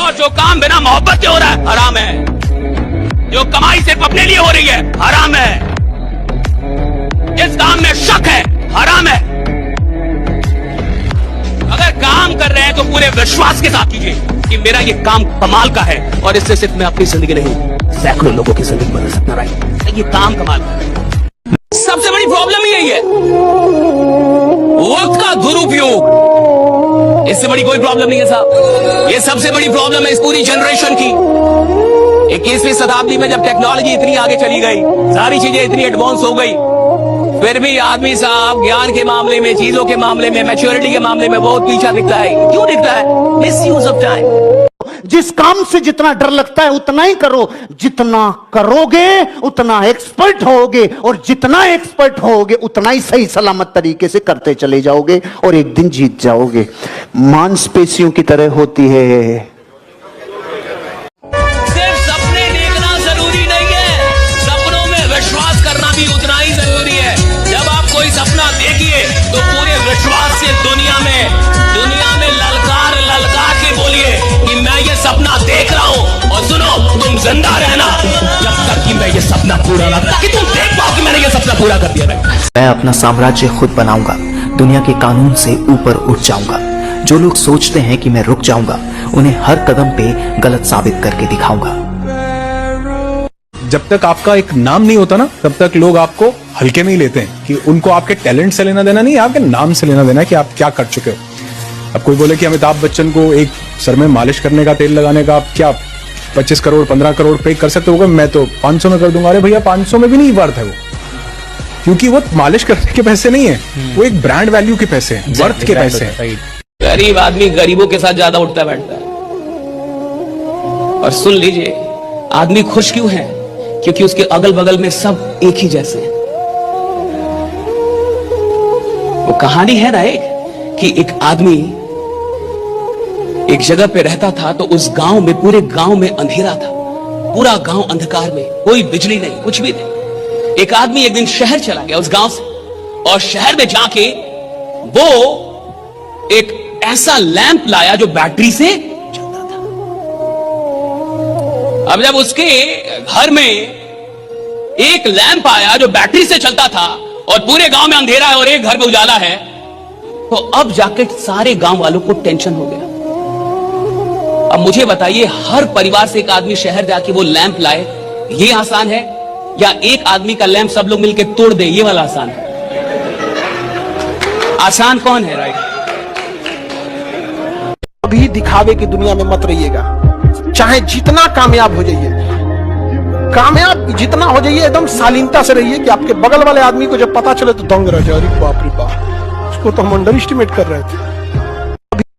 और जो काम बिना मोहब्बत के हो रहा है हराम है। जो कमाई सिर्फ अपने लिए हो रही है हराम है। जिस काम में शक है हराम है। अगर काम कर रहे हैं तो पूरे विश्वास के साथ कीजिए कि मेरा ये काम कमाल का है और इससे सिर्फ मैं अपनी जिंदगी नहीं सैकड़ों लोगों की जिंदगी बदल सकता। राइट, ये काम कमाल का है। सबसे बड़ी प्रॉब्लम ही यही है, वक्त का दुरुपयोग। इससे बड़ी कोई प्रॉब्लम नहीं है साहब। ये सबसे बड़ी प्रॉब्लम है इस पूरी जनरेशन की। 21वीं शताब्दी में जब टेक्नोलॉजी इतनी आगे चली गई, सारी चीजें इतनी एडवांस हो गई, फिर भी आदमी साहब ज्ञान के मामले में, चीजों के मामले में, मैच्योरिटी के मामले में बहुत पीछा दिखता है। क्यों दिखता है? Misuse of time. जिस काम से जितना डर लगता है उतना ही करो। जितना करोगे उतना एक्सपर्ट होगे, और जितना एक्सपर्ट होगे उतना ही सही सलामत तरीके से करते चले जाओगे और एक दिन जीत जाओगे। मांसपेशियों की तरह होती है। सिर्फ सपने देखना जरूरी नहीं है, सपनों में विश्वास करना भी उतना ही जरूरी है। जब आप कोई सपना देखिए तो पूरे विश्वास से दुनिया में ललकार के बोलिए कि मैं ये सपना देख रहा हूं। और सुनो, तुम जिंदा रहना जब तक कि मैं ये सपना पूरा ना, ताकि तुम देख पाओ कि मैंने ये सपना पूरा कर दिया। मैं अपना साम्राज्य खुद बनाऊंगा, दुनिया के कानून से ऊपर उठ जाऊंगा। जो लोग सोचते हैं कि मैं रुक जाऊंगा, उन्हें हर कदम पे गलत साबित करके दिखाऊंगा। जब तक आपका एक नाम नहीं होता ना, तब तक लोग आपको हल्के में ही लेते हैं कि उनको आपके टैलेंट से लेना देना नहीं, आपके नाम से लेना देना है कि आप क्या कर चुके हो। अब कोई बोले कि अमिताभ बच्चन को एक सर में मालिश करने का, तेल लगाने का, आप क्या 25 करोड़ 15 करोड़ पे कर सकते हो? मैं तो 500 में कर दूंगा। अरे भैया 500 में भी नहीं वर्थ है वो, क्योंकि वो मालिश करने के पैसे नहीं है, वो एक ब्रांड वैल्यू के पैसे हैं, वर्थ के पैसे हैं। गरीब आदमी गरीबों के साथ ज्यादा उठता बैठता है। और सुन लीजिए, आदमी खुश क्यों है? क्योंकि उसके अगल बगल में सब एक ही जैसे हैं। वो कहानी है ना एक, कि एक आदमी एक जगह पे रहता था, तो उस गांव में, पूरे गांव में अंधेरा था। पूरा गांव अंधकार में, कोई बिजली नहीं, कुछ भी नहीं। एक आदमी एक दिन शहर चला गया उस गांव से, और शहर में जाके वो एक ऐसा लैंप लाया जो बैटरी से चलता था। अब जब उसके घर में एक लैंप आया जो बैटरी से चलता था, और पूरे गांव में अंधेरा है और एक घर में उजाला है, तो अब जाके सारे गांव वालों को टेंशन हो गया। अब मुझे बताइए, हर परिवार से एक आदमी शहर जाके वो लैंप लाए, ये आसान है? या एक आदमी का लैंप सब लोग मिलकर तोड़ दे, ये वाला आसान है? आसान कौन है? राइट। अभी दिखावे की दुनिया में मत रहिएगा। चाहे जितना कामयाब हो जाइए, कामयाब जितना हो जाइए, एकदम शालीनता से रहिए कि आपके बगल वाले आदमी को जब पता चले तो दंग रह जाए। अरे बाप रे बाप, उसको तो हम अंडर एस्टिमेट कर रहे थे।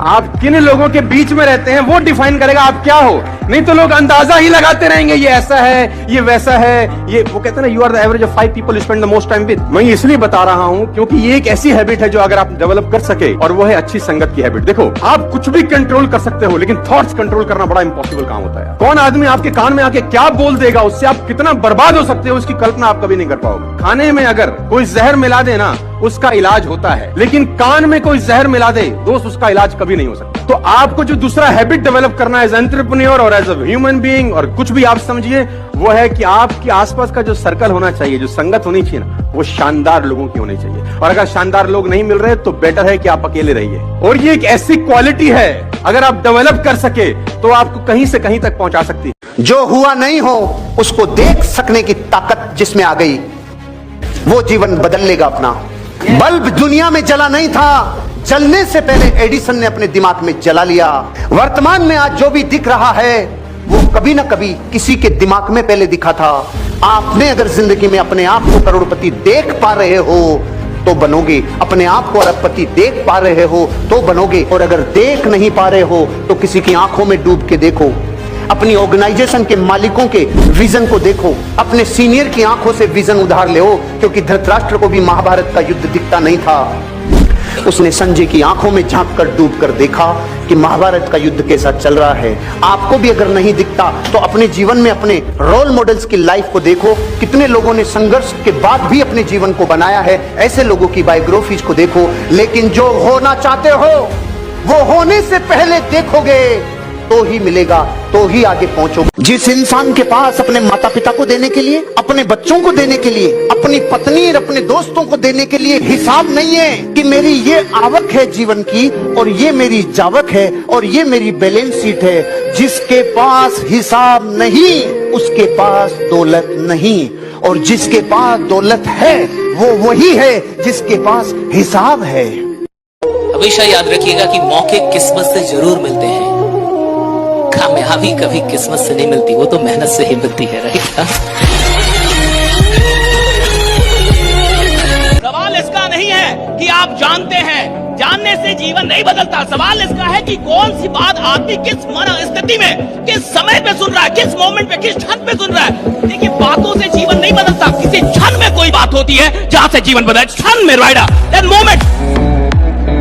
आप किन लोगों के बीच में रहते हैं वो डिफाइन करेगा आप क्या हो। नहीं तो लोग अंदाजा ही लगाते रहेंगे, ये ऐसा है, ये वैसा है। ये वो कहते हैं ना, you are the average of 5 people you spend the most time with. मैं इसलिए बता रहा हूं क्योंकि ये एक ऐसी हैबिट है जो अगर आप डेवलप कर सके, और वो है अच्छी संगत की हैबिट। देखो, आप कुछ भी कंट्रोल कर सकते हो, लेकिन थॉट्स कंट्रोल करना बड़ा इंपॉसिबल काम होता है। कौन आदमी आपके कान में आके क्या बोल देगा, उससे आप कितना बर्बाद हो सकते हो, उसकी कल्पना आप कभी नहीं कर पाओगे। खाने में अगर कोई जहर मिला दे ना, उसका इलाज होता है, लेकिन कान में कोई जहर मिला दे दोस्त, उसका इलाज कभी नहीं हो सकता। तो आपको जो दूसरा हैबिट डेवलप करना है एज एंटरप्रेन्योर और एज अ ह्यूमन बीइंग, और कुछ भी आप समझिए, वो है कि आपके आसपास का जो सर्कल होना चाहिए, जो संगत होनी चाहिए ना, वो शानदार लोगों की होनी चाहिए। और अगर शानदार लोग नहीं मिल रहे तो बेटर है कि आप अकेले रहिए। और ये एक ऐसी क्वालिटी है, अगर आप डेवलप कर सके तो आपको कहीं से कहीं तक पहुंचा सकती है। जो हुआ नहीं हो उसको देख सकने की ताकत जिसमें आ गई, वो जीवन बदल लेगा अपना। बल्ब दुनिया में जला नहीं था, जलने से पहले एडिसन ने अपने दिमाग में जला लिया। वर्तमान में आज जो भी दिख रहा है वो कभी ना कभी किसी के दिमाग में पहले दिखा था। आपने अगर जिंदगी में अपने आप को करोड़पति देख पा रहे हो तो बनोगे, अपने आप को अरबपति देख पा रहे हो तो बनोगे, और अगर देख नहीं पा रहे हो तो किसी की आंखों में डूब के देखो। अपनी ऑर्गेनाइजेशन के मालिकों के विजन को देखो, अपने सीनियर की आंखों से विजन उधार ले, क्योंकि धृतराष्ट्र को भी महाभारत का युद्ध दिखता नहीं था। उसने संजय की आंखों में झांक कर डूब कर देखा कि महाभारत का युद्ध कैसा चल रहा है। आपको भी अगर नहीं दिखता तो अपने जीवन में अपने रोल मॉडल्स की लाइफ को देखो, कितने लोगों ने संघर्ष के बाद भी अपने जीवन को बनाया है, ऐसे लोगों की बायोग्राफीज को देखो। लेकिन जो होना चाहते हो वो होने से पहले देखोगे तो ही मिलेगा, तो ही आगे पहुंचोगे। जिस इंसान के पास अपने माता पिता को देने के लिए, अपने बच्चों को देने के लिए, अपनी पत्नी और अपने दोस्तों को देने के लिए हिसाब नहीं है कि मेरी ये आवक है जीवन की और ये मेरी जावक है और ये मेरी बैलेंस शीट है, जिसके पास हिसाब नहीं उसके पास दौलत नहीं, और जिसके पास दौलत है वो वही है जिसके पास हिसाब है। हमेशा याद रखिएगा कि मौके किस्मत से जरूर मिलते हैं, कामयाबी कभी किस्मत से नहीं मिलती, वो तो मेहनत से ही मिलती है। राइट? सवाल इसका नहीं है कि आप जानते हैं, जानने से जीवन नहीं बदलता। सवाल इसका है कि कौन सी बात आदमी किस स्थिति में, किस समय पे सुन रहा है, किस मोमेंट पे, किस क्षण पे सुन रहा है। देखिए, बातों से जीवन नहीं बदलता, किसी क्षण में कोई बात होती है जहां से जीवन बदला, क्षण में, राइट? दैट मोमेंट,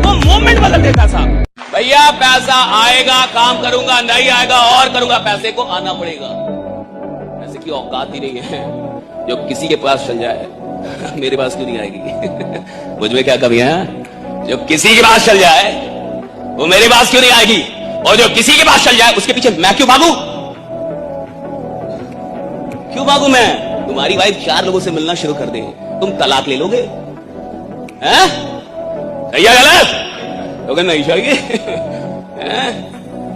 वो मोमेंट बदल देता साहब। भैया पैसा आएगा, काम करूंगा, नहीं आएगा और करूंगा, पैसे को आना पड़ेगा। पैसे की औकात ही नहीं है, जो किसी के पास चल जाए मेरे पास क्यों नहीं आएगी? मुझ में क्या कमी है? जो किसी के पास चल जाए वो मेरे पास क्यों नहीं आएगी, और जो किसी के पास चल जाए उसके पीछे मैं क्यों भागू? क्यों भागू मैं? तुम्हारी वाइफ 4 लोगों से मिलना शुरू कर दे, तुम तलाक ले लोगे? हैं? सही है गलत? तो नहीं चाहिए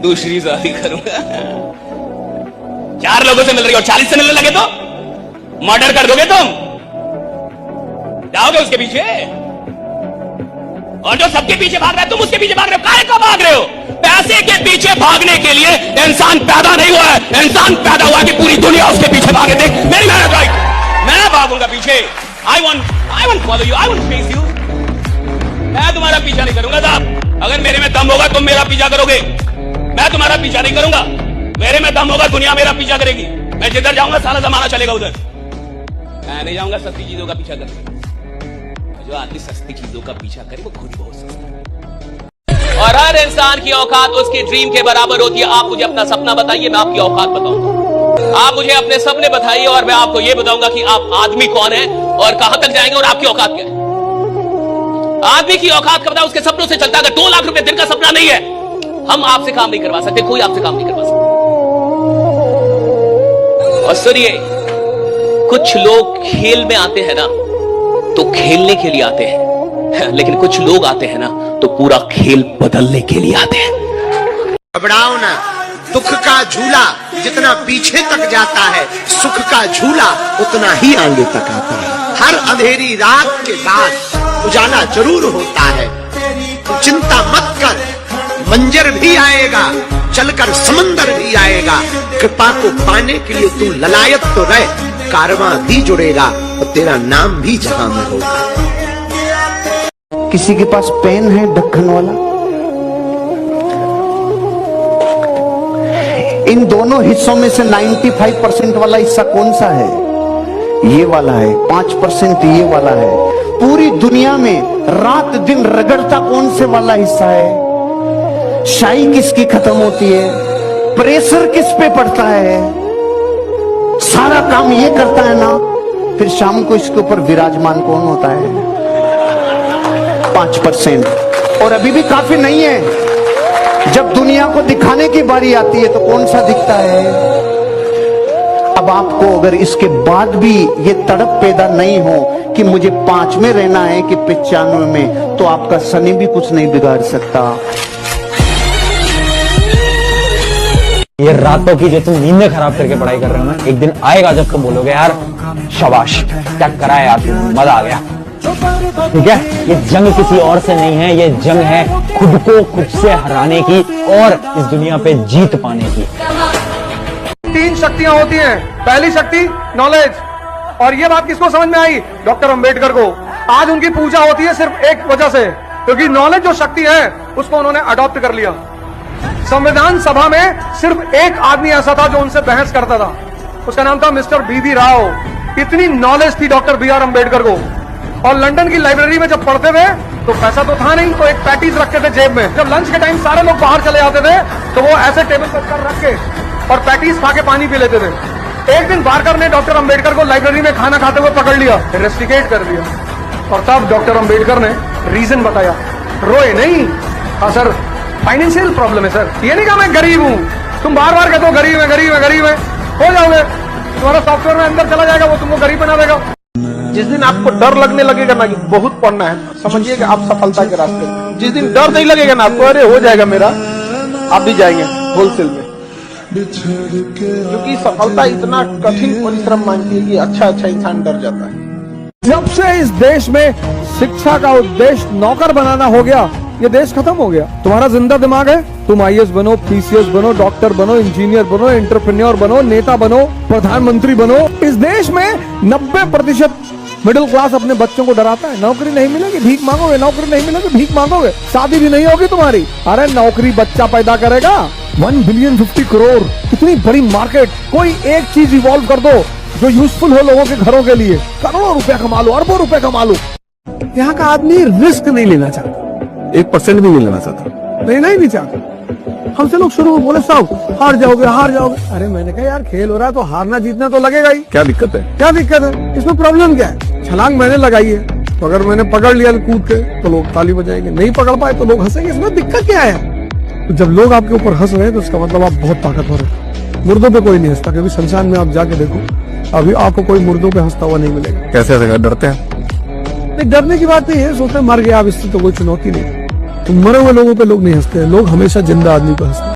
दूसरी शादी करूंगा। 4 लोगों से मिल रही हो, 40 से मिलने लगे तो मर्डर कर दोगे तुम, जाओगे उसके पीछे। और जो सबके पीछे भाग रहा है तुम उसके पीछे भाग रहे हो। काहे को भाग रहे हो? पैसे के पीछे भागने के लिए इंसान पैदा नहीं हुआ है, इंसान पैदा हुआ कि पूरी दुनिया उसके पीछे भागे। देख मेरी मेहनत, राइट? मैं भागूंगा पीछे। I want follow you, I want face you. मैं तुम्हारा पीछा नहीं करूंगा साहब। अगर मेरे में दम होगा तुम मेरा पीछा करोगे, मैं तुम्हारा पीछा नहीं करूंगा। मेरे में दम होगा दुनिया मेरा पीछा करेगी। मैं जिधर जाऊंगा सारा जमाना चलेगा उधर। मैं नहीं जाऊंगा सस्ती चीजों का पीछा करने। जो आदमी सस्ती चीजों का पीछा करे वो खुद ही बहुत सस्ता है। और हर इंसान की औकात उसके ड्रीम के बराबर होती है। आप मुझे अपना सपना बताइए, मैं आपकी औकात बताऊंगा। आप मुझे अपने सपने बताइए और मैं आपको यह बताऊंगा कि आप आदमी कौन है और कहां तक जाएंगे और आपकी औकात क्या है। आदमी की औकात का पता उसके सपनों से चलता है। अगर 2 लाख रुपए दिन का सपना नहीं है, हम आपसे काम नहीं करवा सकते, कोई आपसे काम नहीं करवा सकता। और सुनिए, कुछ लोग खेल में आते हैं ना तो खेलने के लिए आते हैं, लेकिन कुछ लोग आते हैं ना तो पूरा खेल बदलने के लिए आते हैं। घबराओ ना, दुख का झूला जितना पीछे तक जाता है, सुख का झूला उतना ही आगे तक आता है। हर अंधेरी रात के बाद उजाला जरूर होता है। तो चिंता मत कर, मंजर भी आएगा, चलकर समंदर भी आएगा। कृपा को पाने के लिए तू ललायत तो रहे, कारवां भी जुड़ेगा और तेरा नाम भी जहां में होगा। किसी के पास पेन है ढक्कन वाला? इन दोनों हिस्सों में से 95% वाला हिस्सा कौन सा है? ये वाला है। 5% ये वाला है। पूरी दुनिया में रात दिन रगड़ता कौन से वाला हिस्सा है? शाई किसकी खत्म होती है? प्रेशर किस पे पड़ता है? सारा काम ये करता है ना, फिर शाम को इसके ऊपर विराजमान कौन होता है? 5%। और अभी भी काफी नहीं है। जब दुनिया को दिखाने की बारी आती है तो कौन सा दिखता है? अब आपको अगर इसके बाद भी ये तड़प पैदा नहीं हो कि मुझे 5 में रहना है कि 95 में, तो आपका शनि भी कुछ नहीं बिगाड़ सकता। ये रातों की जो तुम नींदें खराब करके पढ़ाई कर रहे हो ना, एक दिन आएगा जब तुम बोलोगे यार शाबाश, क्या करा है यार, मजा आ गया। ठीक है, ये जंग किसी और से नहीं है, ये जंग है खुद को खुद से हराने की और इस दुनिया पे जीत पाने की। 3 शक्तियां होती हैं। पहली शक्ति नॉलेज, और ये बात किसको समझ में आई? डॉक्टर अंबेडकर को। आज उनकी पूजा होती है सिर्फ एक वजह से, क्योंकि नॉलेज जो शक्ति है उसको उन्होंने अडॉप्ट कर लिया। संविधान सभा में सिर्फ एक आदमी ऐसा था जो उनसे बहस करता था, उसका नाम था मिस्टर बीबी राव। इतनी नॉलेज थी डॉक्टर BR अम्बेडकर को। और लंदन की लाइब्रेरी में जब पढ़ते थे तो पैसा तो था नहीं, तो एक पैटीज रखते थे जेब में। जब लंच के टाइम सारे लोग बाहर चले जाते थे तो वो ऐसे टेबल पर कर रख के और पैटीज खा के पानी पी लेते थे। एक दिन बारकर ने डॉक्टर अंबेडकर को लाइब्रेरी में खाना खाते हुए पकड़ लिया, रेस्टिकेट कर दिया। और तब डॉक्टर अंबेडकर ने रीजन बताया। रोए नहीं, हाँ सर, फाइनेंशियल प्रॉब्लम है सर। ये नहीं कहा मैं गरीब हूँ, तुम बार बार कहते हो गरीब है गरीब है गरीब है, हो जाओगे, तुम्हारा सॉफ्टवेयर में अंदर चला जाएगा, वो तुमको गरीब बना देगा। जिस दिन आपको डर लगने लगेगा ना कि बहुत पढ़ना है, समझिए कि आप सफलता के रास्ते में। जिस दिन डर नहीं लगेगा ना आपको, अरे हो जाएगा मेरा, आप भी जाएंगे होलसेल में। क्योंकि सफलता इतना कठिन परिश्रम मांगती है कि अच्छा इंसान डर जाता है। जब से इस देश में शिक्षा का उद्देश्य नौकर बनाना हो गया, ये देश खत्म हो गया। तुम्हारा जिंदा दिमाग है, तुम आईएएस बनो, पीसीएस बनो, डॉक्टर बनो, इंजीनियर बनो, एंटरप्रेन्योर बनो, नेता बनो, प्रधानमंत्री बनो। इस देश में 90% मिडिल क्लास अपने बच्चों को डराता है, नौकरी नहीं मिलेगी भीख मांगोगे, नौकरी नहीं मिलेगी भीख मांगोगे, शादी भी नहीं होगी तुम्हारी। अरे नौकरी बच्चा पैदा करेगा। 1 बिलियन 50 करोड़, इतनी बड़ी मार्केट, कोई एक चीज इवॉल्व कर दो जो यूजफुल हो लोगों के घरों के लिए, करोड़ों रुपए कमा लो, अरबों रुपए कमा लो। यहाँ का आदमी रिस्क नहीं लेना चाहता, 1% भी नहीं लेना चाहता, लेना ही नहीं चाहता। हमसे लोग शुरू में बोले साहब हार जाओगे हार जाओगे। अरे मैंने कहा यार खेल हो रहा है तो हारना जीतना तो लगेगा ही। क्या दिक्कत है? क्या दिक्कत है इसमें? प्रॉब्लम क्या है? छलांग मैंने लगाई है, तो अगर मैंने पकड़ लिया कूद के तो लोग ताली बजाएंगे, नहीं पकड़ पाए तो लोग हंसेंगे, इसमें दिक्कत क्या है? तो जब लोग आपके ऊपर हंस रहे हैं तो इसका मतलब आप बहुत ताकतवर है। मुर्दों पे कोई नहीं हंसता, क्योंकि संसार में आप जाके देखो अभी आपको कोई मुर्दों पे हंसता हुआ नहीं मिलेगा। कैसे ऐसा डरते हैं? नहीं, डरने की बात नहीं है, सोचते मर गया अब इससे तो कोई चुनौती नहीं। तो मरे हुए लोगों पे लोग नहीं हंसते हैं, लोग हमेशा जिंदा आदमी पे हंसते हैं।